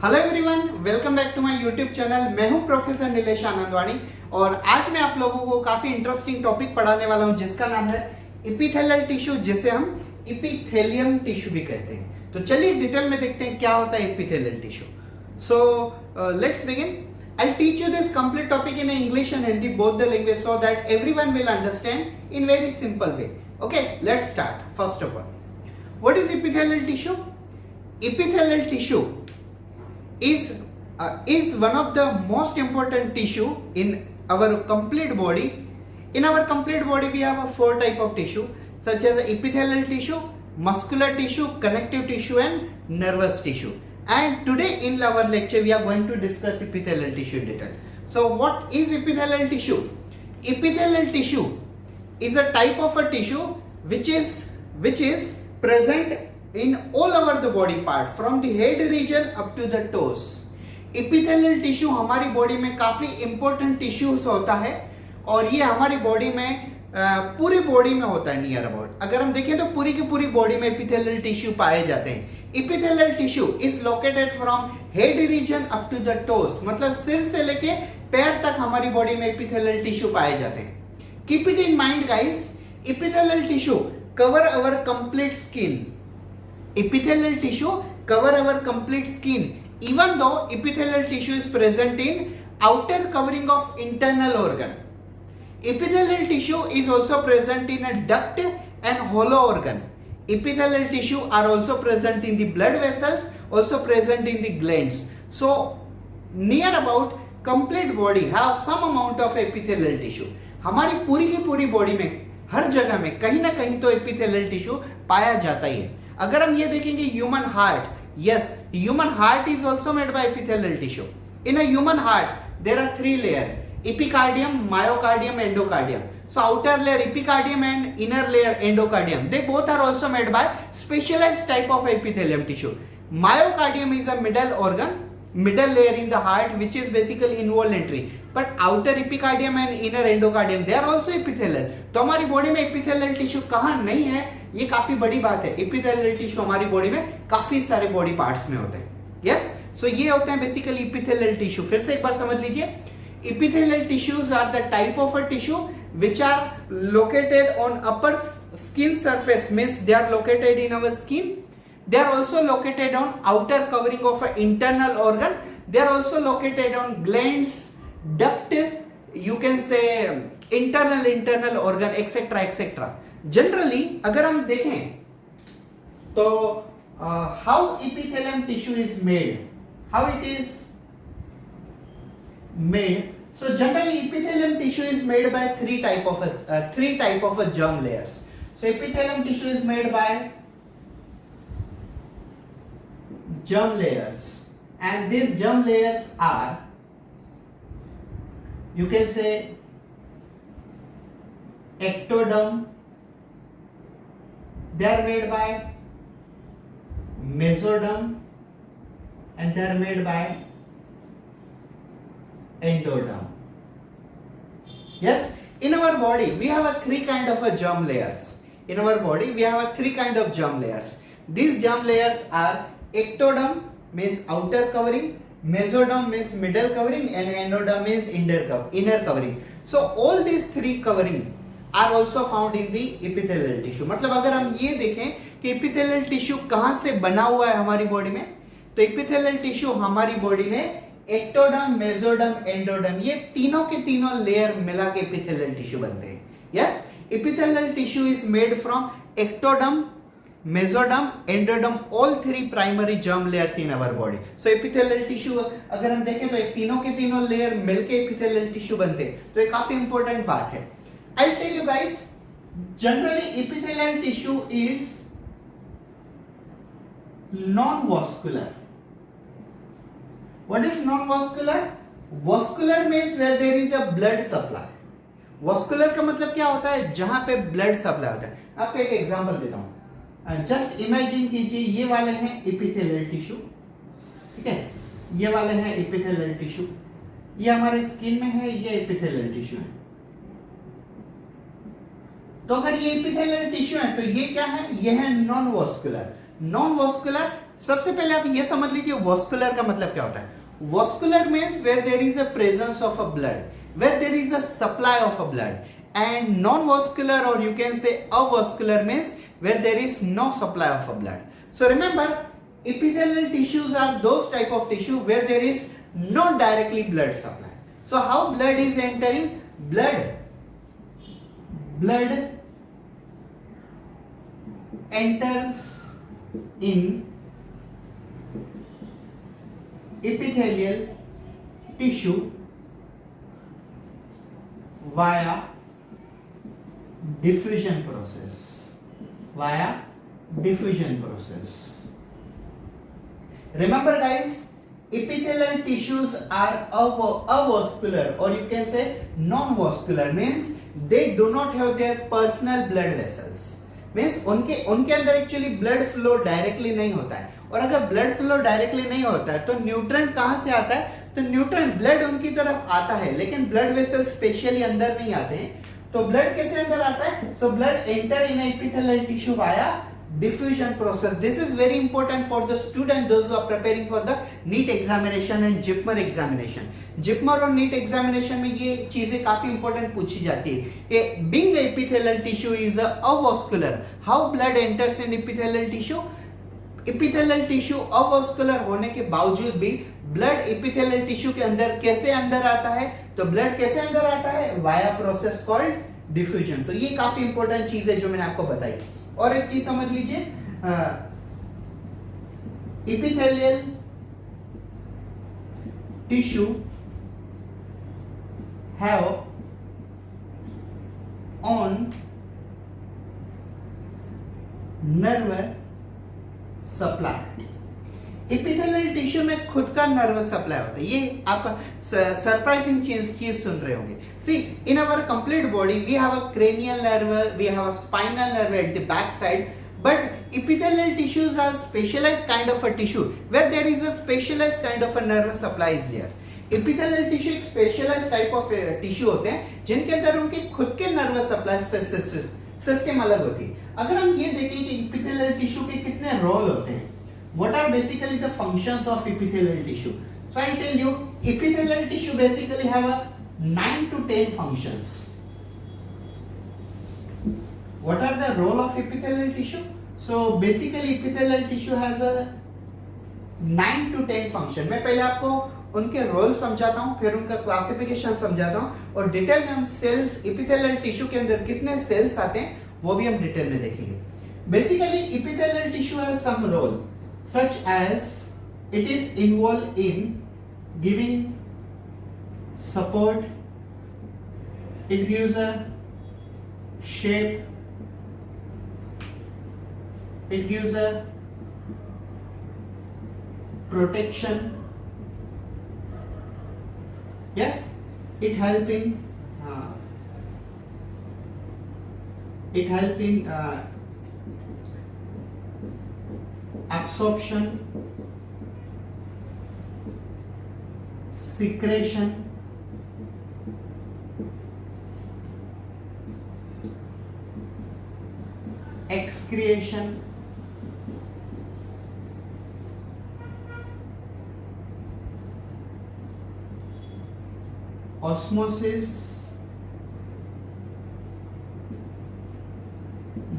Hello everyone, welcome back to my YouTube channel. मैं हूं professor Nilesh आनंदवानी और आज मैं आप लोगों को काफी इंटरेस्टिंग टॉपिक पढ़ाने वाला हूं जिसका नाम है एपिथेलियल टिश्यू, जिसे हम एपिथेलियम टिश्यू भी कहते हैं। तो चलिए डिटेल में देखते हैं क्या होता है epithelial tissue. So let's begin. I'll teach you this complete topic in English and Hindi, both the language, so that everyone will understand in very simple way. Okay, let's start. First of all, what is epithelial tissue? Epithelial tissue is one of the most important tissue in our complete body. In our complete body, we have four type of tissue, such as epithelial tissue, muscular tissue, connective tissue, and nervous tissue. And today in our lecture we are going to discuss epithelial tissue in detail. So what is epithelial tissue? Epithelial tissue is a type of a tissue which is present in all over the body part from the head region up to the toes. Epithelial tissue हमारी body में काफी important tissues होता है और ये हमारी body में पूरी बॉडी में होता है नियर अबाउट। अगर हम देखें तो पूरी की पूरी बॉडी में एपिथेलियल टिश्यू पाए जाते हैं। Epithelial tissue is located from head region up to the toes, मतलब सिर से लेके पैर तक हमारी बॉडी में एपिथेलियल टिश्यू पाए जाते हैं। Keep it in mind guys, epithelial tissue cover our complete skin. Epithelial tissue cover our complete skin even though epithelial tissue is present in outer covering of internal organ. Epithelial tissue is also present in a duct and hollow organ. Epithelial tissue are also present in the blood vessels, also present in the glands. So near about complete body have some amount of epithelial tissue. हमारी पूरी की पूरी body में हर जगह में कहीं ना कहीं तो epithelial tissue पाया जाता ही है। अगर हम ये देखेंगे human heart, yes, human heart is also made by epithelial tissue. In a human heart there are three layers: epicardium, myocardium, endocardium. So outer layer epicardium and inner layer endocardium, they both are also made by specialized type of epithelium tissue. Myocardium is a middle layer in the heart which is basically involuntary, but outer epicardium and inner endocardium, they are also epithelial. तो हमारी body में epithelial tissue कहाँ नहीं है, ये काफी बड़ी बात है। एपिथेलियल टिश्यू हमारी बॉडी में काफी सारे बॉडी पार्ट्स में होते हैं। यस, सो ये होते हैं बेसिकली एपिथेलियल टिश्यू। फिर से एक बार समझ लीजिए, epithelial tissues are the type of a tissue which are located on upper skin surface, means they are located in our skin. They are also located on outer covering of an internal organ. They are also located on glands, duct, you can say internal organ, etc etc. Generally अगर हम देखें तो how epithelium tissue is made, how it is made. So generally epithelium tissue is made by three type of germ layers. So epithelium tissue is made by germ layers, and these germ layers are, you can say, ectoderm. They are made by mesoderm and they are made by endoderm. Yes, in our body we have a three kind of a germ layers. In our body we have a three kind of germ layers. These germ layers are ectoderm, means outer covering, mesoderm means middle covering, and endoderm means inner covering. So all these three covering are also found in the epithelial tissue. मतलब अगर हम ये देखें कि epithelial tissue कहाँ से बना हुआ है हमारी बॉडी में, तो epithelial tissue हमारी बॉडी में ectoderm, mesoderm, endoderm, ये तीनों के तीनों लेयर मिला के epithelial tissue बनते हैं. Yes, epithelial tissue is made from ectoderm, mesoderm, endoderm, all three primary germ layers in our body. So epithelial tissue अगर हम देखें तो तीनों के तीनों लेयर मिलके epithelial tissue बनते हैं, तो ये काफी इंपॉर्टेंट बात है. I'll tell you guys, generally epithelial tissue is non-vascular. What is non-vascular? Vascular means where there is a blood supply. Vascular का मतलब क्या होता है, जहां पे blood supply होता है. आपको एक एग्जांपल देता हूं. जस्ट इमेजिन कीजिए, ये वाले हैं epithelial tissue, ठीक है, ये वाले हैं epithelial tissue, ये हमारे स्किन में है, ये epithelial tissue है. तो अगर ये एपिथेलियल टिश्यू है तो ये क्या है, ये है नॉन वॉस्कुलर। नॉन वॉस्कुलर सबसे पहले आप ये समझ लीजिए वॉस्कुलर का मतलब क्या होता है. Vascular means where there is a presence of a blood, where there is a supply of a blood, and non vascular और you can say avascular means where there is no supply of a blood. So remember, epithelial tissues are those type of tissue where there is not directly blood supply. So how blood is entering? Blood enters in epithelial tissue via diffusion process. Remember guys, epithelial tissues are avascular or you can say non-vascular, means they do not have their personal blood vessels, means उनके अंदर actually blood flow directly नहीं होता है. और अगर blood flow directly नहीं होता है तो न्यूट्रन कहां से आता है? तो न्यूट्रन ब्लड उनकी तरफ आता है लेकिन ब्लड वेसल स्पेशली अंदर नहीं आते हैं. तो ब्लड कैसे अंदर आता है? So blood enter in epithelial tissue via diffusion process. This is very important for the student, those who are preparing for the NEET examination and JIPMER examination. JIPMER और NEET examination में ये चीजें काफी important पूछी जाती है. Being epithelial tissue is avascular. How blood enters in epithelial tissue? Epithelial tissue avascular होने के बावजूद भी ब्लड एपिथेलियल टिश्यू के अंदर कैसे अंदर आता है? तो ब्लड कैसे अंदर आता है? Via process called diffusion. तो ये काफी इंपॉर्टेंट चीज है जो मैंने आपको बताई. और एक चीज समझ लीजिए, epithelial tissue have on nerve supply. Epithelial tissue में खुद का नर्वस सप्लाई होता है. ये आप सरप्राइजिंग चीज सुन रहे होंगे. See, in our complete body we have a cranial nerve, we have a spinal nerve at the back side, but epithelial tissues are specialised kind of a tissue where there is a specialised kind of a nerve supply is there. Epithelial tissue एक specialised type of tissue होते हैं जिनके अंदर उनके खुद के nervous supply system अलग होती है. अगर हम ये देखें कि एपिथेलियल टिश्यू के कितने रोल होते हैं, what are basically the functions of epithelial tissue? So I'll tell you, epithelial tissue basically have a 9 to 10 functions. What are the role of epithelial tissue? So basically epithelial tissue has a 9 to 10 function. मैं पहले आपको उनके role समझाता हूँ, फिर उनका classification समझाता हूँ और डिटेल में हम सेल्स, एपिथेलियल टिश्यू के अंदर कितने सेल्स आते हैं वो भी हम डिटेल में देखेंगे. Basically epithelial tissue has some role, such as it is involved in giving support, it gives a shape, it gives a protection, yes, it help in absorption, secretion, excretion, osmosis,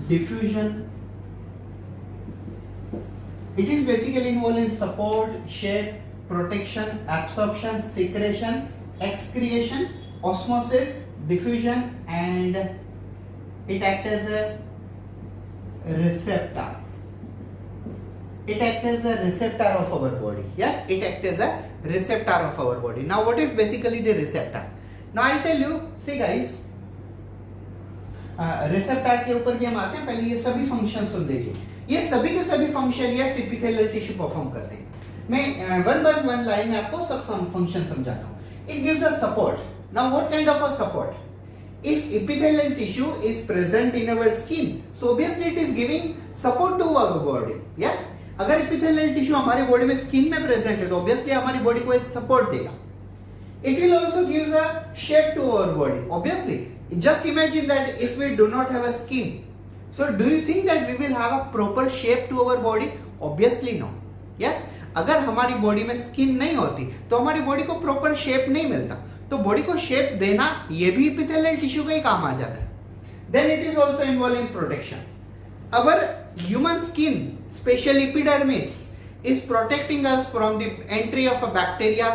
diffusion. It is basically involved in support, shape, protection, absorption, secretion, excretion, osmosis, diffusion, and it acts as a receptor. It acts as a receptor of our body. Yes, it acts as a receptor of our body. Now, what is basically the receptor? Now, I'll tell you. See, guys. Receptor के ऊपर भी हम आते हैं. पहले ये सभी function सुन लीजिए. ये सभी के सभी function yes epithelial tissue perform करते हैं. मैं वन बाय वन लाइन में आपको सब फंक्शन समझाता हूँ. It gives a support. Now what kind of a support? If epithelial tissue is present in our skin, so obviously it is giving support to our body. Yes, अगर epithelial tissue हमारी body में skin में present है तो obviously हमारी body को support देगा. It will also give a shape to our body. Obviously, just imagine that if we do not have a skin, so do you think that we will have a proper shape to our body? Obviously no. Yes अगर हमारी body में skin नहीं होती तो हमारी body को proper shape नहीं मिलता, तो बॉडी को शेप देना ये भी एपिथेलियल टिश्यू का ही काम आ जाता है। Then it is also involve in protection. Our human skin special epidermis is protecting us from the entry of a bacteria,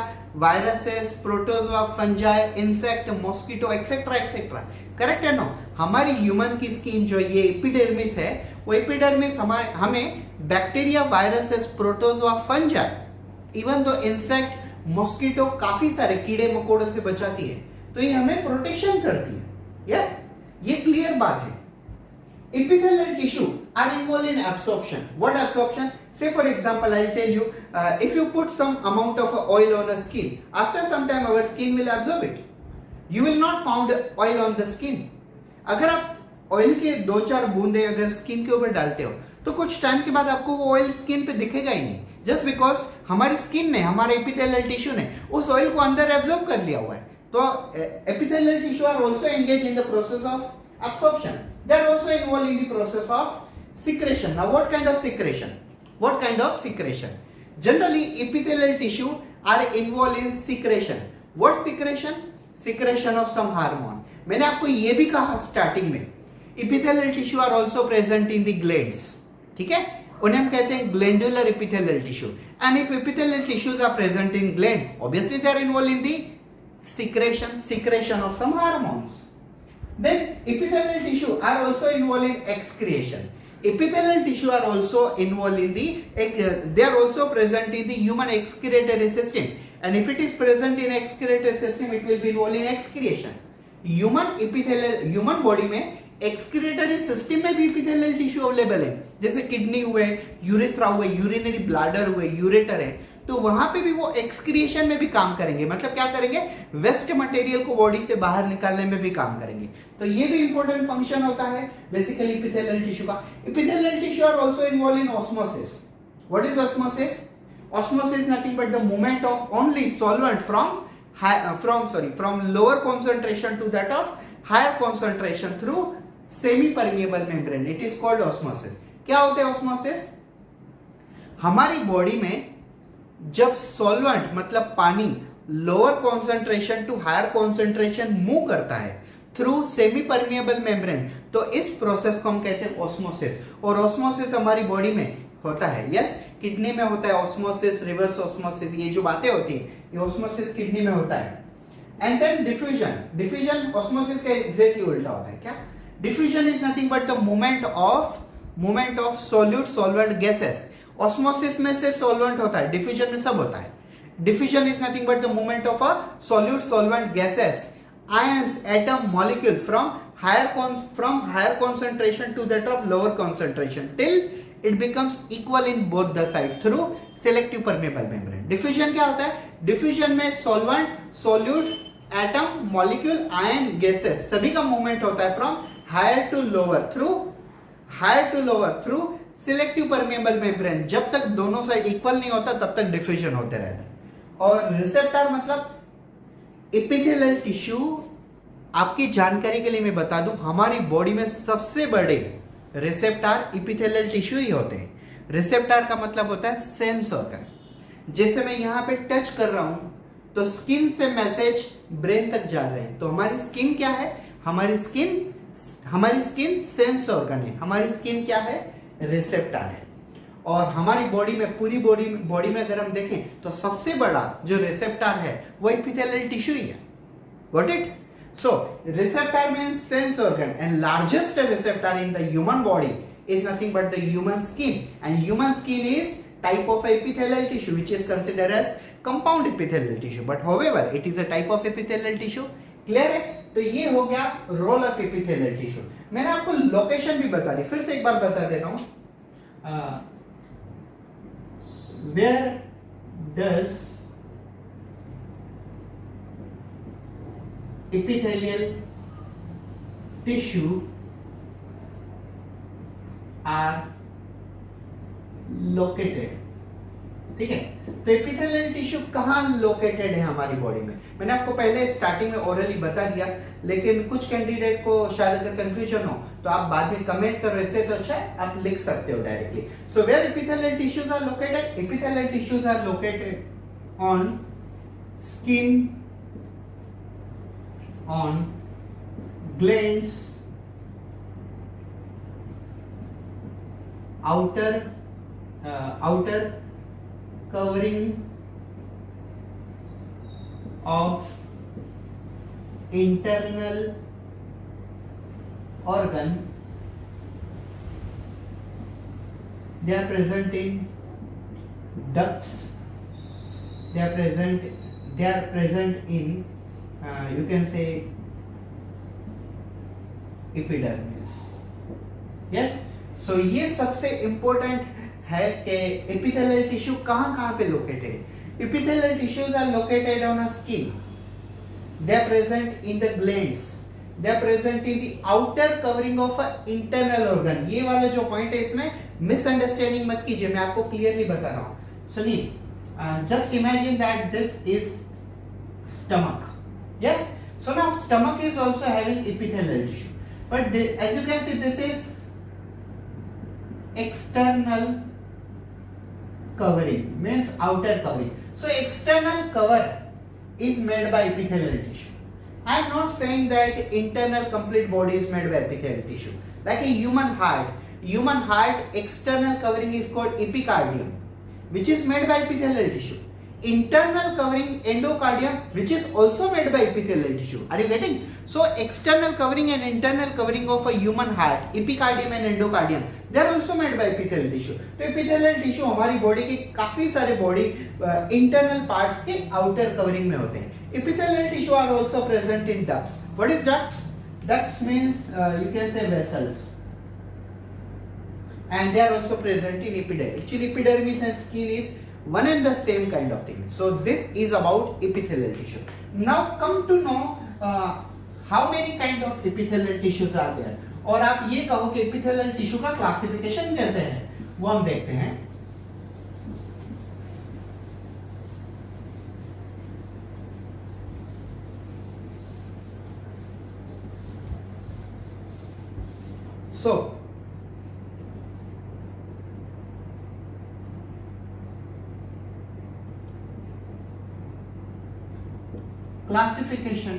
viruses, protozoa, fungi, insect, mosquito, etc. etc. Correct है no? हमारी human की skin जो ये epidermis है, वो epidermis हमें bacteria, viruses, protozoa, fungi, even though insect, mosquito, काफी सारे कीड़े मकोड़ों से बचाती है, तो ये हमें प्रोटेक्शन करती है। यस ये क्लियर बात है। Epithelial tissue are involved in absorption. What absorption? Say for example, I'll tell you, if you put some amount of oil on a skin, after some time our skin will absorb it. You will not find oil on the skin. अगर आप oil के 2-4 बूंदे अगर skin के ऊपर डालते हो तो कुछ टाइम के बाद आपको वो ऑयल स्किन पे दिखेगा ही नहीं, जस्ट बिकॉज हमारी स्किन ने, हमारे एपिथेलियल टिश्यू ने उस ऑयल को अंदर एब्जॉर्ब कर लिया हुआ है। तो epithelial tissue are also engage in the process of absorption. They are also involved in the process of secretion. Now what kind of secretion? What kind of secretion? Generally epithelial tissue are involved in secretion. What secretion? Secretion of some hormone. मैंने आपको ये भी कहा starting में, epithelial tissue are also present in the glands. ठीक है, उन्हें हम कहते हैं glandular epithelial tissue. And if epithelial tissues are present in gland, obviously they are involved in the secretion of some hormones. Then epithelial tissue are also involved in excretion. Epithelial tissue are also involved in they are also present in the human excretory system, and if it is present in excretory system it will be involved in excretion. Human body में excretory system में भी epithelial tissue available है, जैसे kidney हुए, urethra हुए, urinary bladder हुए, ureter है, तो वहां पे भी वो एक्सक्रिएशन में भी काम करेंगे। मतलब क्या करेंगे? वेस्ट मटेरियल को बॉडी से बाहर निकालने में भी काम करेंगे। तो ये भी इंपॉर्टेंट फंक्शन होता है बेसिकली एपिथेलियल टिश्यू का। Epithelial tissue are also involve in osmosis. What is osmosis? Osmosis nothing but the movement of only solvent from lower concentration to that of higher concentration through semi permeable membrane. It is called osmosis. क्या होता है osmosis? हमारी body में जब solvent मतलब पानी lower concentration to higher concentration move करता है थ्रू सेमी परमिएबल मेम्ब्रेन, तो इस प्रोसेस को हम कहते हैं ऑस्मोसिस। और ऑस्मोसिस हमारी बॉडी में होता है। यस किडनी में होता है ऑस्मोसिस, रिवर्स ऑस्मोसिस, ये जो बातें होती है ये ऑस्मोसिस किडनी में होता है। एंड देन डिफ्यूजन ऑस्मोसिस का एग्जैक्टली उल्टा होता है। क्या? Diffusion is nothing but the movement of solute solvent gases. Osmosis में से सॉल्वेंट होता है, डिफ्यूजन में सब होता है। Diffusion is nothing but the movement of a solute solvent gases, ions, atom, molecule from higher concentration to that of lower concentration till it becomes equal in both the side through selective permeable membrane. Diffusion क्या होता है? Diffusion में solvent, solute, atom, molecule, ion, gases सभी का movement होता है from higher to lower through selective permeable membrane। जब तक दोनों साइड इक्वल नहीं होता तब तक डिफ्यूजन होते रहता है। और रिसेप्टर मतलब एपिथेलियल टिश्यू, आपकी जानकारी के लिए मैं बता दूं, हमारी बॉडी में सबसे बड़े रिसेप्टर एपिथेलियल टिश्यू ही होते हैं। रिसेप्टर का मतलब होता है सेंस ऑर्गन। जैसे मैं यहाँ पे टच कर रहा हूं तो स्किन से मैसेज ब्रेन तक जा रहे हैं। तो हमारी स्किन क्या है? हमारी स्किन सेंस ऑर्गन है। हमारी स्किन क्या है? रिसेप्टर है। और हमारी बॉडी में, पूरी बॉडी में अगर हम देखें तो सबसे बड़ा जो रिसेप्टर है वो एपिथेलियल टिश्यू ही है। Got it? So receptor means sense organ and largest receptor in the human body is nothing but the human skin, and human skin is type of epithelial tissue which is considered as compound epithelial tissue, but however it is a type of epithelial tissue. Clear है? तो ये हो गया role of epithelial tissue. मैंने आपको location भी बता दी, फिर से एक बार बता दे रहा हूं। Where does epithelial tissue are located? ठीक है। तो एपिथेलियल टिश्यू कहाँ लोकेटेड है हमारी बॉडी में? मैंने आपको पहले स्टार्टिंग में ओरली बता दिया, लेकिन कुछ कैंडिडेट को शायद अगर कंफ्यूजन हो तो आप बाद में कमेंट करो, इससे तो अच्छा है आप लिख सकते हो directly. So where epithelial tissues are located? Epithelial tissues are located on skin, on glands, outer covering of internal organ. They are present in ducts. They are present in you can say epidermis. Yes, so ये सबसे important है कि epithelial tissue कहां पे located है। Epithelial tissues are located on a skin, they are present in the glands, they are present in the outer covering of a internal organ. ये वाला जो पॉइंट है इसमें मिसअंडरस्टैंडिंग मत कीजिए, मैं आपको क्लियरली बता रहा हूं। सुनिए, just imagine that this is stomach. Yes, so now stomach is also having epithelial tissue. But as you can see, this is external covering, means outer covering. So external cover is made by epithelial tissue. I am not saying that internal complete body is made by epithelial tissue. Like a human heart external covering is called epicardium, which is made by epithelial tissue. Internal covering endocardium, which is also made by epithelial tissue. Are you getting? So external covering and internal covering of a human heart, epicardium and endocardium, they are also made by epithelial tissue. तो epithelial tissue हमारी body के काफी सारे body internal parts के outer covering में होते हैं। Epithelial tissue are also present in ducts. What is ducts? Ducts means you can say vessels, and they are also present in epidermis. Actually, epidermis and skin is one and the same kind of thing. So this is about epithelial tissue. Now come to know how many kind of epithelial tissues are there. और आप ये कहो कि epithelial tissue का classification कैसे है, वो हम देखते हैं। So classification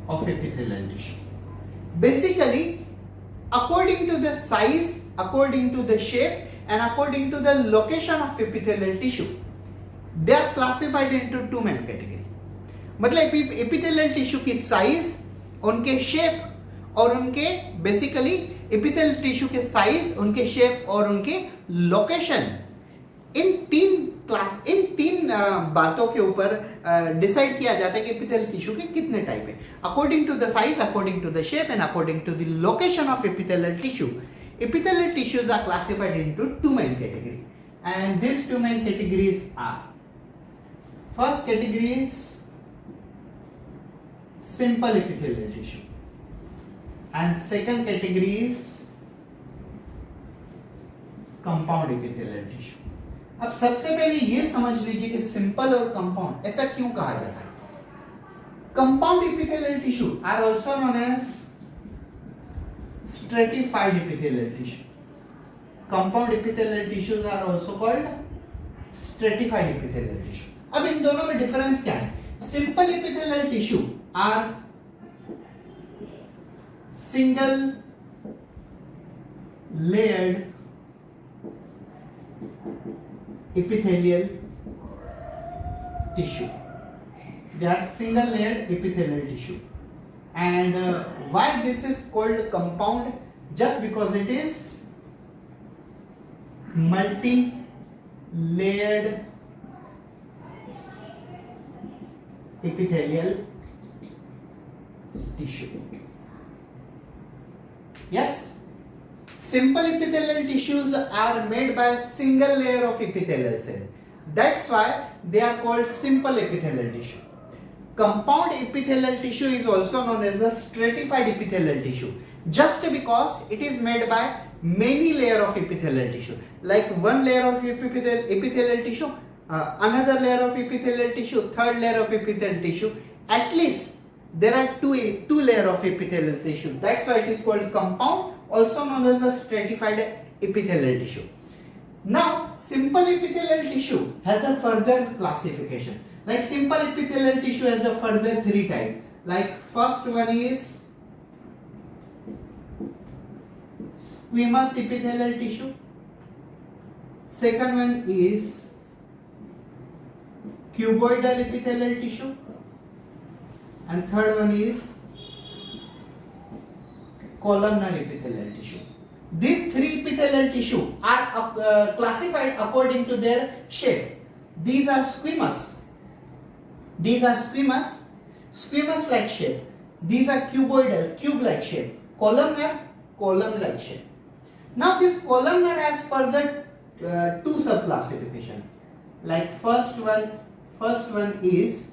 of epithelial tissue. Basically, according to the size, according to the shape, and according to the location of epithelial tissue, they are classified into two main category. मतलब epithelial tissue की size, उनके shape और उनके basically epithelial tissue के size, उनके shape और उनके location, इन तीन बातों के ऊपर डिसाइड किया जाता है कि एपिथेलियल टिश्यू के कितने टाइप है। According to the size, according to the shape and according to the location of epithelial tissue, epithelial tissues are classified into two main category, and this two main categories are, first category is simple epithelial tissue and second category is compound epithelial tissue. अब सबसे पहले ये समझ लीजिए कि simple और compound ऐसा क्यों कहा जाता है। Compound epithelial tissue are also known as stratified epithelial tissue. Compound epithelial tissues are also called stratified epithelial tissue. अब इन दोनों में डिफरेंस क्या है? Simple epithelial tissue are single layered epithelial tissue. They are single layered epithelial tissue. And why this is called compound? Just because it is multi layered epithelial tissue. Yes, simple epithelial tissues are made by single layer of epithelial cell. That's why they are called simple epithelial tissue. Compound epithelial tissue is also known as a stratified epithelial tissue, just because it is made by many layer of epithelial tissue, like one layer of epithelial tissue, another layer of epithelial tissue, third layer of epithelial tissue. At least there are two layer of epithelial tissue. That's why it is called compound, also known as a stratified epithelial tissue. Now simple epithelial tissue has a further classification. Like simple epithelial tissue has a further 3 types. Like first one is squamous epithelial tissue. Second one is cuboidal epithelial tissue. And third one is columnar epithelial tissue. These 3 epithelial tissue are classified according to their shape. These are squamous. These are squamous like shape. These are cuboidal, cube-like shape. Columnar, column-like shape. Now this columnar has further 2 sub-classification. Like first one is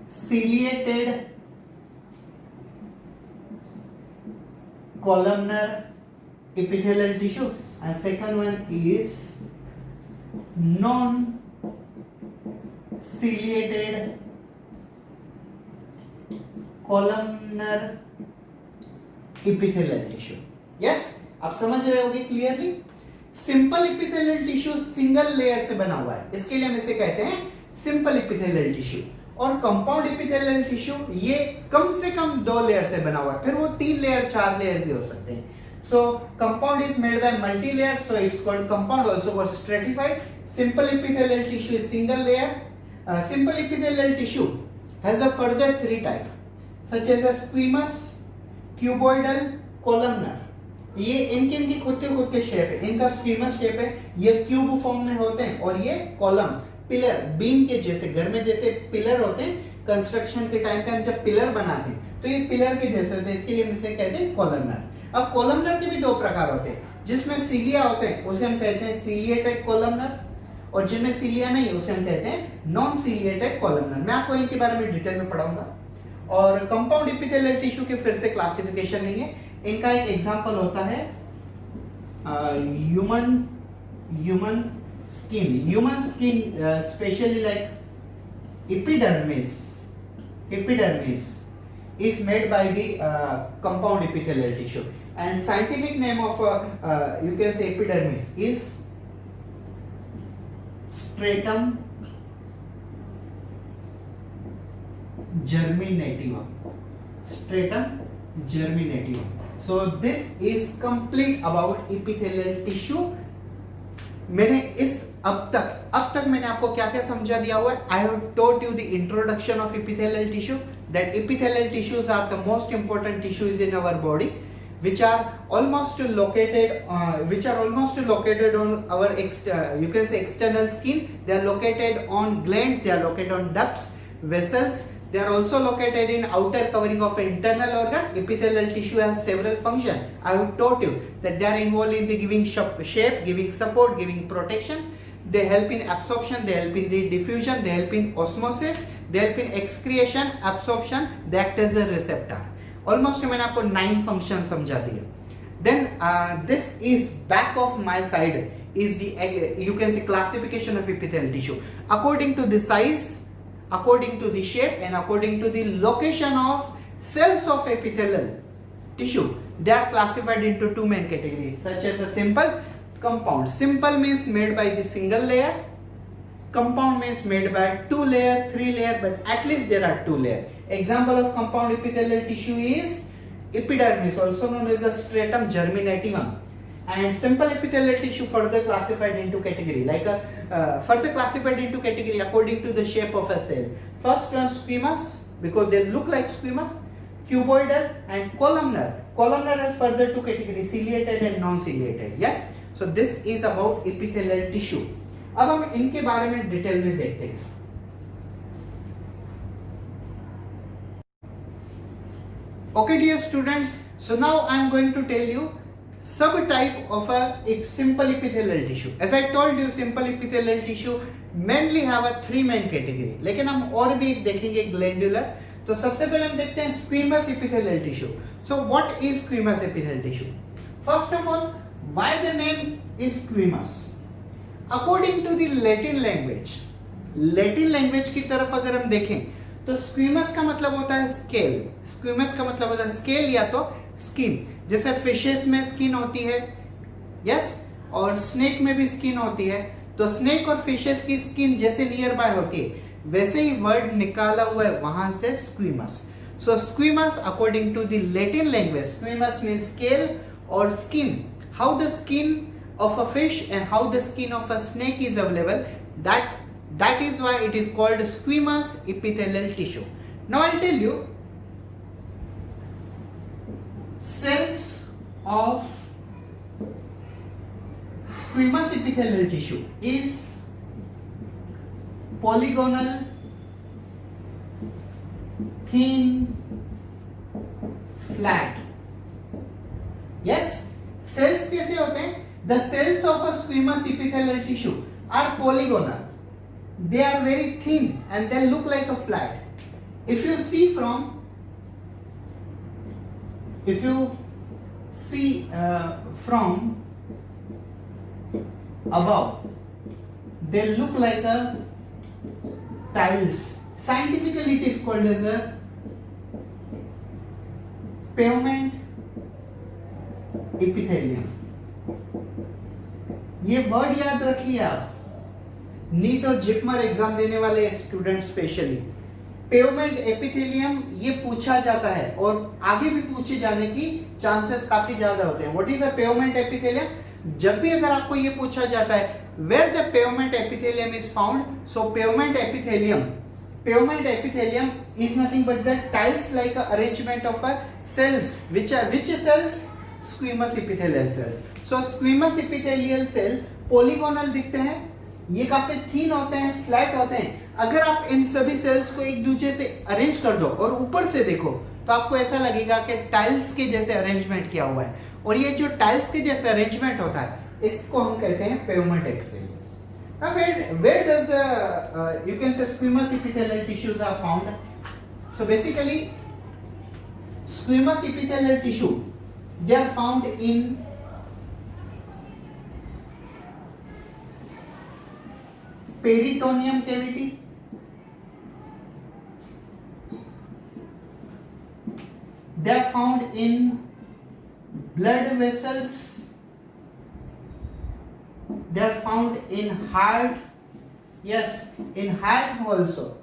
ciliated columnar epithelial tissue, and second one is non-ciliated columnar epithelial tissue. Yes, आप समझ रहे होगे clearly. Simple epithelial tissue single layer से बना हुआ है, इसके लिए हम इसे कहते हैं सिंपल इपिथेलियल टिश्यू. और कंपाउंड इपिथेलियल टिश्यू ये कम से कम 2 लेयर से बना हुआ है, फिर वो 3 लेयर 4 लेयर भी हो सकते हैं. So compound is made by multi-layer, so it's called compound, also called stratified. Simple epithelial tissue is single layer. Simple epithelial tissue has a further 3 types, such as a squamous, cuboidal, columnar. ये इनकी खुद के shape है. इनका स्क्वीमस shape है, ये cube form में होते हैं, और ये कॉलम पिलर बीम के जैसे, घर में जैसे पिलर होते हैं कंस्ट्रक्शन के टाइम पे हम जब पिलर बनाते हैं तो ये पिलर के जैसे होते हैं, इसके लिए हम इसे कहते हैं कॉलमनर. अब कॉलमनर के भी 2 प्रकार होते हैं, जिसमें सीलिया होते हैं उसे हम कहते हैं सीलिएटेड कॉलमनर, और जिनमें सीलिया नहीं उसे हम कहते हैं नॉन सीलिएटेड कॉलमनर. मैं आपको इनके बारे में डिटेल में पढ़ाऊंगा. और कंपाउंड इपिथेलियल टिश्यू के फिर से क्लासिफिकेशन नहीं है. इनका एक एग्जांपल होता है human skin, specially like epidermis is made by the compound epithelial tissue, and scientific name of you can say epidermis is stratum germinativum. So this is complete about epithelial tissue. मैंने अब तक मैंने आपको क्या क्या समझा दिया हुआ है. I have told you the introduction of epithelial tissue, that epithelial tissues are the most important tissues in our body, which are almost located on our you can say external skin. They are located on glands, they are located on ducts, vessels. They are also located in outer covering of internal organ. Epithelial tissue has several functions. I have taught you that they are involved in the giving shape, giving support, giving protection. They help in absorption, they help in diffusion, they help in osmosis, they help in excretion, absorption, they act as a receptor. Almost मैंने आपको 9 functions समझा दिए. Then this is back of my side is the you can say classification of epithelial tissue according to the size, according to the shape, and according to the location of cells of epithelial tissue. They are classified into 2 main categories, such as a simple, compound. Simple means made by the single layer. Compound means made by 2 layer, 3 layer, but at least there are 2 layer. Example of compound epithelial tissue is epidermis, also known as the stratum germinativum. And simple epithelial tissue further classified into category, like further classified into category according to the shape of a cell. First one squamous, because they look like squamous, cuboidal, and columnar. Columnar has further 2 categories, ciliated and non-ciliated. Yes, so this is about epithelial tissue. अब हम इनके बारे में detail में देखते हैं. Okay, dear students, so now I am going to tell you subtype of a simple epithelial tissue. As I told you, simple epithelial tissue mainly have a 3 main category. लेकिन हम और भी देखेंगे glandular. तो सबसे पहले हम देखते हैं squamous epithelial tissue. So what is squamous epithelial tissue? First of all, why the name is squamous? According to the Latin language की तरफ अगर हम देखें तो स्क्वीमस का मतलब होता है स्केल. स्क्वीमस का मतलब होता है स्केल या तो स्किन. जैसे फिशेस में स्किन होती है, यस, और स्नेक में भी स्किन होती है. तो स्नेक और फिशेस की स्किन जैसे नियर बाय होती है वैसे ही वर्ड निकाला हुआ है वहां से squamous. So squamous according to the Latin language, squamous means scale और skin. How the skin of a fish and how the skin of a snake is available, that is why it is called squamous epithelial tissue. Now I'll tell you cells of squamous epithelial tissue is polygonal, thin, flat. Yes, cells कैसे होते हैं? The cells of a squamous epithelial tissue are polygonal. They are very thin and they look like a flat. If you see from above, they look like a tiles. Scientifically it is called as a pavement epithelium. ये word याद रखिए आप, NEET और JIPMER exam देने वाले student specially. Pavement epithelium ये पूछा जाता है और आगे भी पूछे जाने की चांसेस काफी ज्यादा होते हैं. What is a pavement epithelium? जब भी अगर आपको ये पूछा जाता है where the pavement epithelium is found, so pavement epithelium is nothing but the tiles like arrangement of cells. Which cells? Squamous epithelial cells. So squamous epithelial cell polygonal दिखते हैं, ये काफी thin होते हैं, flat होते हैं. अगर आप इन सभी cells को एक दूसरे से अरेंज कर दो और ऊपर से देखो तो आपको ऐसा लगेगा कि टाइल्स के जैसे अरेंजमेंट किया हुआ है. और ये जो टाइल्स के जैसे अरेंजमेंट होता है इसको हम कहते हैं pavement epithelium. Now where does the you can say squamous epithelial tissues are found? So basically squamous epithelial tissue, they are found in peritoneum cavity, they are found in blood vessels, they are found in heart. Yes, in heart also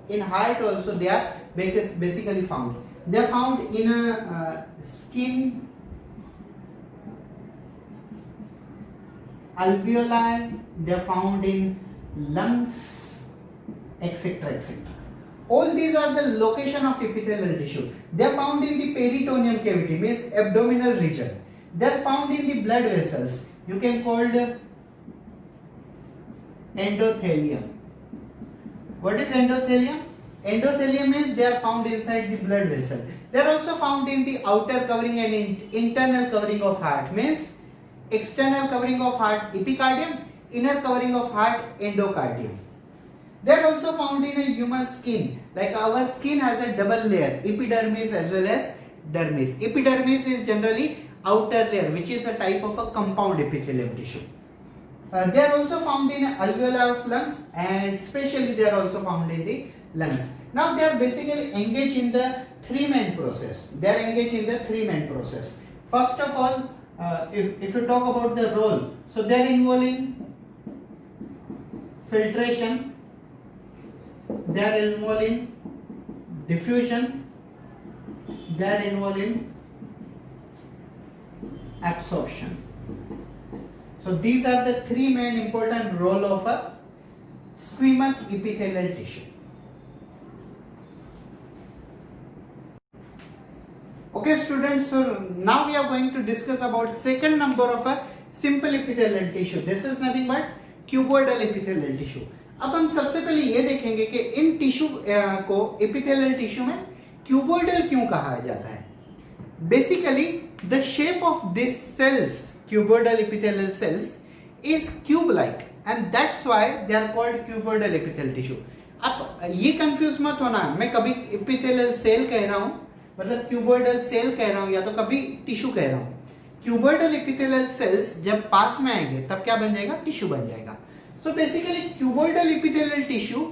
they are basically found. They are found in a skin, alveoli, they are found in lungs, etc. All these are the location of epithelial tissue. They are found in the peritoneum cavity, means abdominal region. They are found in the blood vessels. You can call the endothelium. What is endothelium? Endothelium means they are found inside the blood vessel. They are also found in the outer covering and internal covering of heart, means external covering of heart epicardium, inner covering of heart endocardium. They are also found in a human skin. Like our skin has a double layer, epidermis as well as dermis. Epidermis is generally outer layer, which is a type of a compound epithelium tissue. They are also found in alveoli of lungs, and especially they are also found in the lungs. Now they are basically engaged in the three main process. First of all, if you talk about the role, so they are involved in filtration, they are involved in diffusion, they are involved in absorption. So these are the three main important role of a squamous epithelial tissue. Okay students, so now we are going to discuss about second number of a simple epithelial tissue. This is nothing but cuboidal epithelial tissue. अब हम सबसे पहले ये देखेंगे कि इन tissue को epithelial tissue में क्यूबोइडल क्यों कहा जाता है. Basically the shape of this cells, cuboidal epithelial cells, is cube like and that's why they are called cuboidal epithelial tissue. अब ये कंफ्यूज मत होना, मैं कभी epithelial cell कह रहा हूँ मतलब cuboidal cell कह रहा हूँ या तो कभी टिश्यू कह रहा हूँ. क्यूबॉइडल एपिथेलियल सेल्स जब पास में आएंगे तब क्या बन जाएगा, टिश्यू बन जाएगा. So basically cuboidal epithelial tissue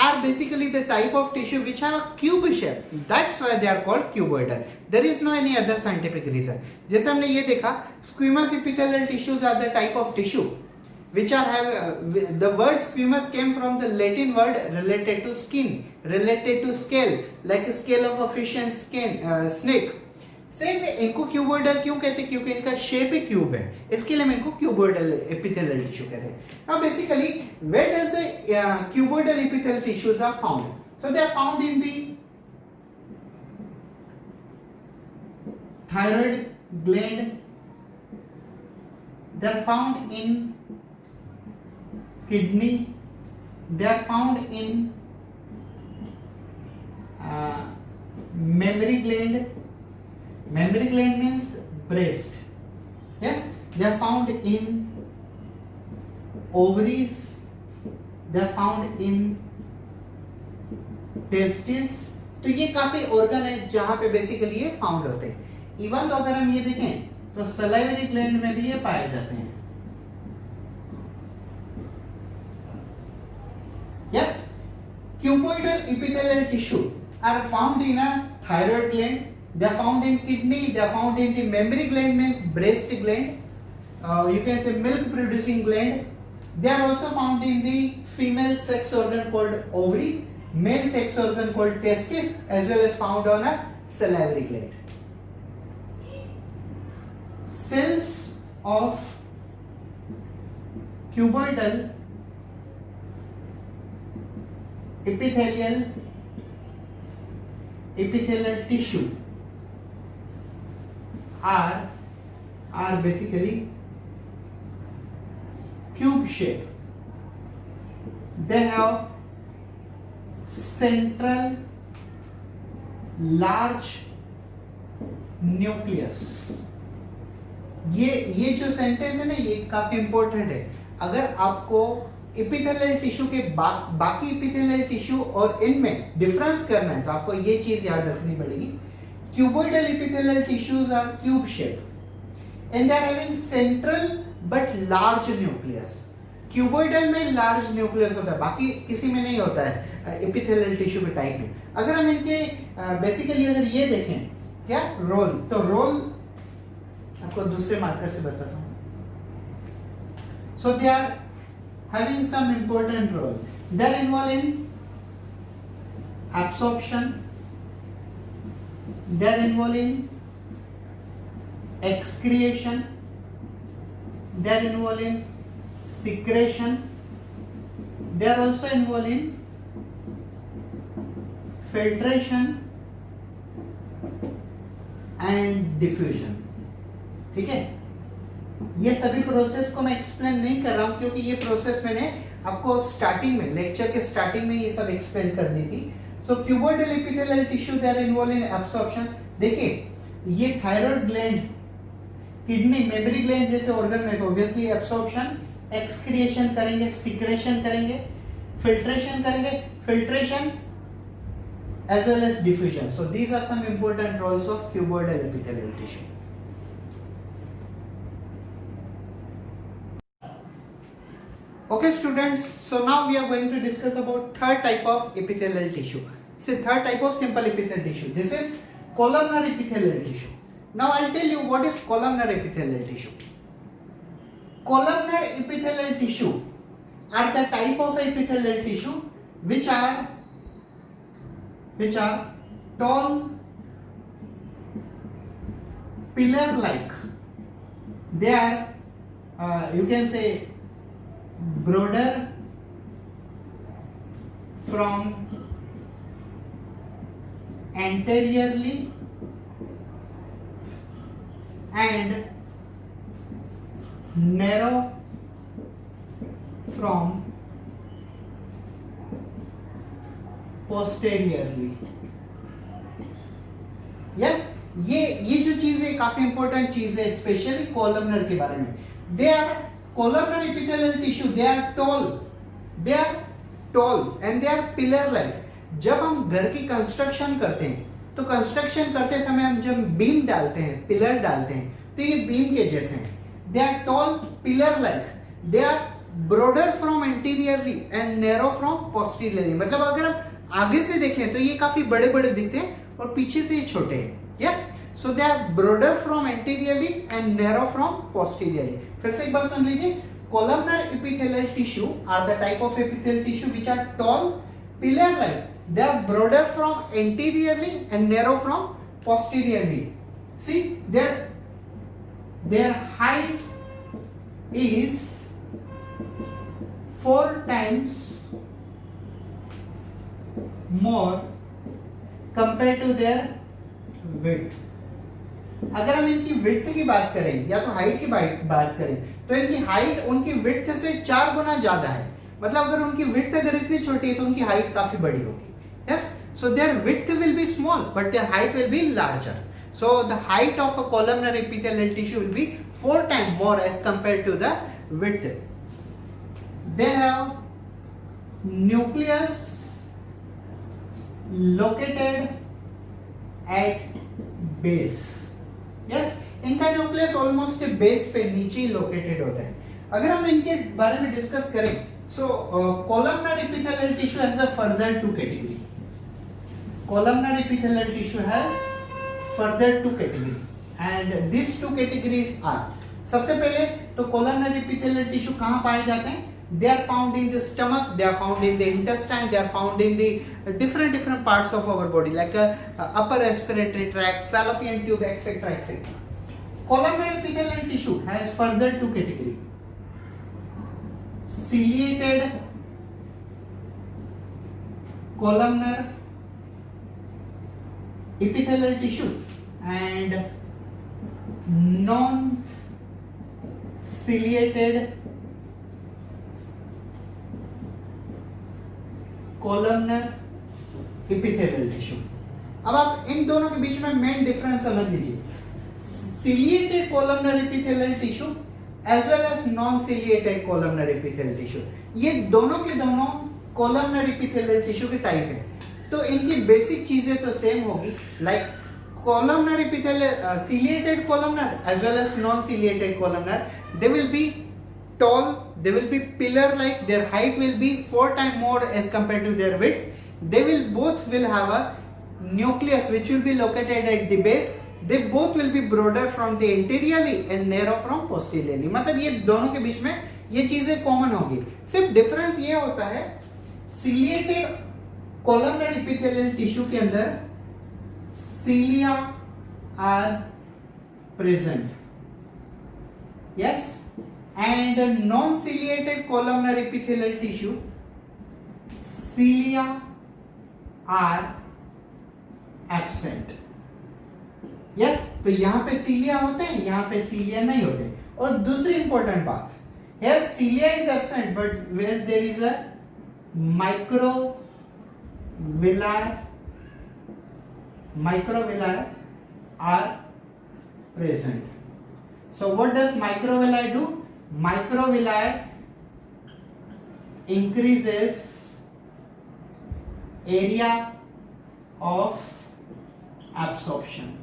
are basically the type of tissue which have a cube shape. That's why they are called cuboidal. There is no any other scientific reason. जैसे हमने ये देखा, squamous epithelial tissues are the type of tissue which are the word squamous came from the Latin word related to skin, related to scale, like a scale of a fish and snake. Same इनको cuboidal क्यों कहते हैं, क्योंकि इनका shape ही cube है, इसके लिए हम इनको क्यूबोइडल एपिथेलियल टिश्यू कहते हैं. Now basically where does the cuboidal epithelial tissues are found? So they are found in the thyroid gland, they are found in kidney, they are found in mammary gland. Mammary gland means breast. Yes, they are found in ovaries, they are found in testis. तो ये काफी organ है जहां पे basically ये found होते हैं. Even तो अगर हम ये देखें तो सलाइवरी ग्लैंड में भी ये पाए जाते हैं. Yes, cuboidal epithelial tissue are found in a thyroid gland, they are found in kidney, they are found in the mammary gland means breast gland, you can say milk producing gland. They are also found in the female sex organ called ovary, male sex organ called testis, as well as found on a salivary gland. Cells of cuboidal epithelial tissue are basically cube shape. They have central large nucleus. ये जो sentence है ना, ये काफी important है. अगर आपको epithelial tissue के बाकी एपिथेलियल टिश्यू और इनमें डिफरेंस करना है तो आपको ये चीज याद रखनी पड़ेगी. Cuboidal epithelial tissues are cube shaped and they are having central but large nucleus. Cuboidal में large nucleus होता है, बाकी किसी में नहीं होता है epithelial tissue के टाइप में. अगर हम इनके बेसिकली अगर ये देखें क्या रोल, तो रोल आपको दूसरे मार्कर से बताता हूँ. So they are having some important role. They are involved in absorption, they are involved in excretion, they are involved in secretion, they are also involved in filtration and diffusion. ठीक है, ये सभी process को मैं explain नहीं कर रहा हूं क्योंकि ये प्रोसेस मैंने आपको स्टार्टिंग में, लेक्चर के स्टार्टिंग में ये सब एक्सप्लेन कर दी थी. So cuboidal epithelial tissue they are involved in absorption. देखिए ये thyroid gland, kidney, mammary gland जैसे ऑर्गन में तो ऑब्वियसली एब्सॉर्प्शन, एक्सक्रिएशन करेंगे, सिक्रेशन करेंगे, फिल्ट्रेशन करेंगे, filtration as well as diffusion. So these are some important roles of cuboidal epithelial tissue. Okay students, so now we are going to discuss about third type of epithelial tissue. See, third type of simple epithelial tissue. This is columnar epithelial tissue. Now I'll tell you what is columnar epithelial tissue. Columnar epithelial tissue are the type of epithelial tissue which are tall, pillar-like. They are, you can say, broader from anteriorly and narrow from posteriorly. Yes, ये जो चीज है काफी important चीज है, specially columnar के बारे में. They are columnar epithelial tissue, they are tall and they are pillar like. जब हम घर की कंस्ट्रक्शन करते हैं तो कंस्ट्रक्शन करते समय हम जब बीम डालते हैं, पिलर डालते हैं, तो ये बीम के जैसे हैं. They are tall pillar like, they are broader from anteriorly and narrow from posteriorly. मतलब अगर हम आगे से देखें तो ये काफी बड़े बड़े दिखते हैं और पीछे से ये छोटे हैं. Yes, so they are broader from anteriorly and narrow from posteriorly. फिर से एक बार सुन लीजिए. Columnar epithelial tissue are the type of epithelial tissue which are tall, pillar-like. They are broader from anteriorly and narrow from posteriorly. See, their height is 4 times more compared to their width. अगर हम इनकी width की बात करें या तो height की बात करें तो इनकी हाइट उनकी विड्थ से 4 गुना ज्यादा है. मतलब अगर उनकी विड्थ अगर इतनी छोटी है तो उनकी हाइट काफी बड़ी होगी. Yes, so their width will be small but their height will be larger. So the height of a columnar epithelial tissue will be 4 times more as compared to the width. They have nucleus located at base. Yes, इनका nucleus almost base पे नीचे located होता है. अगर हम इनके बारे में डिस्कस करें सो columnar epithelial tissue has a further 2 category. Columnar epithelial tissue has further 2 category and these 2 categories are. सबसे पहले तो columnar epithelial tissue कहाँ पाए जाते हैं? They are found in the stomach, they are found in the intestine, they are found in the different parts of our body like upper respiratory tract, fallopian tube, etc. etc. Columnar epithelial tissue has further 2 categories. Ciliated columnar epithelial tissue and non-ciliated columnar epithelial tissue. अब आप इन दोनों के बीच में main difference समझ लीजिए. Ciliated columnar epithelial tissue as well as non-ciliated columnar epithelial tissue, ये दोनों के दोनों columnar epithelial tissue के टाइप है. तो इनकी बेसिक चीजें तो सेम होगी. Like columnar epithelial ciliated columnar as well as non-ciliated columnar, they will be tall, they will be pillar like, their height will be 4 times more as compared to their width. They will both will have a nucleus which will be located at the base. They both will be broader from the anteriorly and narrow from posteriorly. मतलब ये दोनों के बीच में ये चीजें common होगी. सिर्फ difference ये होता है ciliated columnar epithelial tissue के अंदर cilia are present. Yes. And non-ciliated columnar epithelial tissue, cilia are absent. Yes, तो यहाँ पे cilia होते हैं, यहाँ पे cilia नहीं होते. और दूसरी important बात, here cilia is absent, but where there is a microvilli are present. So what does microvilli do? Microvilli increases area of absorption.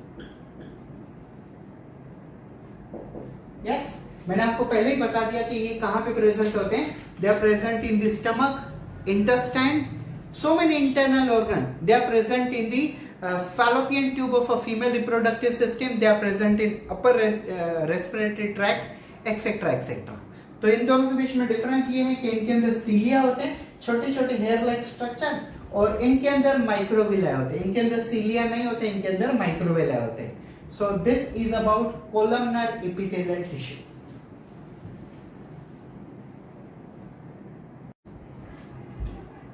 Yes, मैंने आपको पहले ही बता दिया कि ये कहाँ पे प्रेजेंट होते हैं. They are present in the stomach, intestine, so many internal organ. They are present in the fallopian tube of a female reproductive system. They are present in upper respiratory tract, etc. etc. तो इन दोनों के बीच में difference ये है कि इनके अंदर सीलिया होते हैं, छोटे छोटे हेयर लाइक स्ट्रक्चर, और इनके अंदर माइक्रोविलाई होते हैं. इनके अंदर सीलिया नहीं होते, इनके अंदर माइक्रोविलाई होते हैं. So this is about columnar epithelial tissue.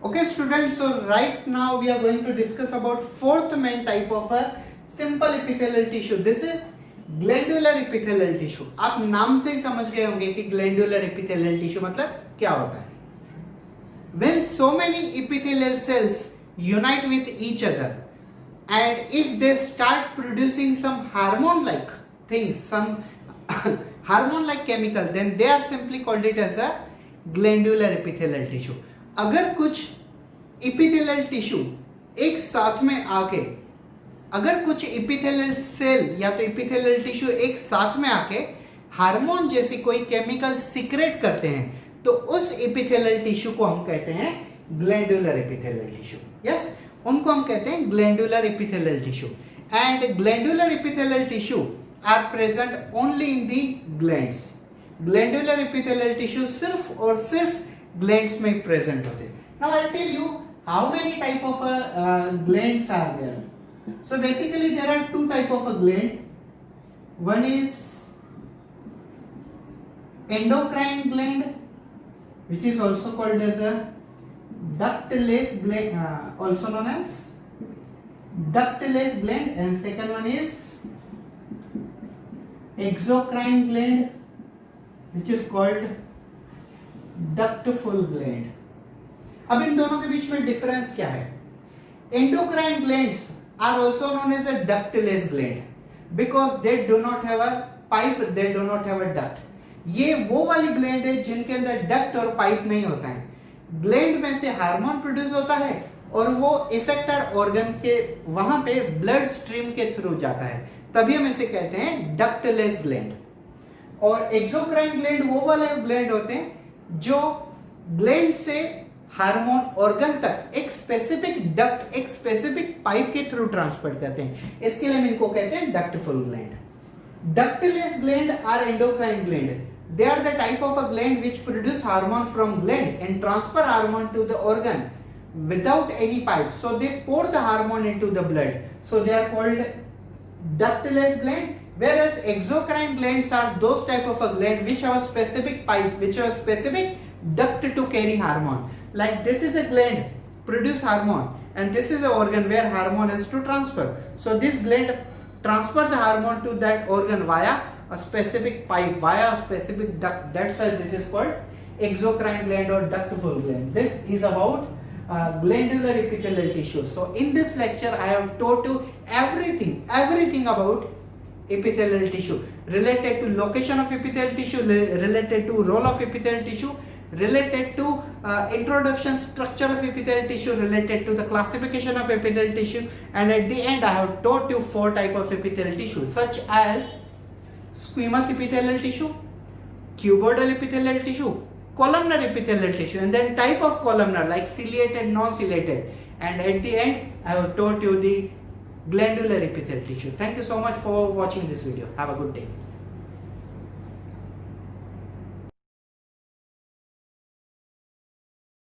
Okay students, so right now we are going to discuss about fourth main type of a simple epithelial tissue. This is glandular epithelial tissue. आप नाम से ही समझ गए होंगे कि glandular epithelial tissue मतलब क्या होता है. When so many epithelial cells unite with each other and if they start producing some hormone like things, some hormone like chemical, then they are simply called it as a glandular epithelial tissue. अगर कुछ epithelial tissue एक साथ में आके अगर कुछ epithelial cell या तो इपिथेलियल टिश्यू एक साथ में आके हार्मोन जैसी कोई केमिकल सीक्रेट करते हैं तो उस इपिथेलियल टिश्यू को हम कहते हैं ग्लैंडुलर इपिथेलियल टिश्यू. यस, उनको हम कहते हैं glandular epithelial tissue. And glandular epithelial tissue are present only in the glands. Glandular epithelial tissue सिर्फ और सिर्फ ग्लैंड्स में प्रेजेंट होते हैं. Now I tell you how many type of glands are there. So basically there are two type of a gland. One is endocrine gland, which is also called as a ductless gland, also known as ductless gland, and second one is exocrine gland, which is called ductful gland. अब इन दोनों के बीच में difference क्या है? Endocrine glands are also known as a ductless gland because they do not have a pipe, they do not have a duct. ये वो वाली ग्लैंड है जिनके अंदर डक्ट और पाइप नहीं होता है. ग्लैंड में से हार्मोन प्रोड्यूस होता है और वो इफेक्टर ऑर्गन के वहां पे ब्लड स्ट्रीम के थ्रू जाता है, तभी हम इसे कहते हैं डक्टलेस ग्लैंड. और एक्सोक्राइन ग्लैंड वो वाले ग्लैंड होते हैं जो ग्लैंड से हार्मोन ऑर्गन तक एक स्पेसिफिक डक्ट, एक स्पेसिफिक पाइप के थ्रू ट्रांसफर करते हैं. इसके लिए हम इनको कहते हैं ductful gland. Ductless gland are endocrine gland. They are the type of a gland which produce hormone from gland and transfer hormone to the organ without any pipe. So they pour the hormone into the blood. So they are called ductless gland. Whereas exocrine glands are those type of a gland which have a specific pipe, which have a specific duct to carry hormone. Like this is a gland produce hormone, and this is the organ where hormone is to transfer. So this gland transfer the hormone to that organ via a specific pipe, via a specific duct. That's why this is called exocrine gland or ductful gland. This is about glandular epithelial tissue. So in this lecture I have taught you everything about epithelial tissue, related to location of epithelial tissue, related to role of epithelial tissue, related to introduction structure of epithelial tissue, related to the classification of epithelial tissue, and at the end I have taught you 4 type of epithelial tissue such as squamous epithelial tissue, cuboidal epithelial tissue, columnar epithelial tissue, and then type of columnar like ciliated, non-ciliated, and at the end I have taught you the glandular epithelial tissue. Thank you so much for watching this video. Have a good day.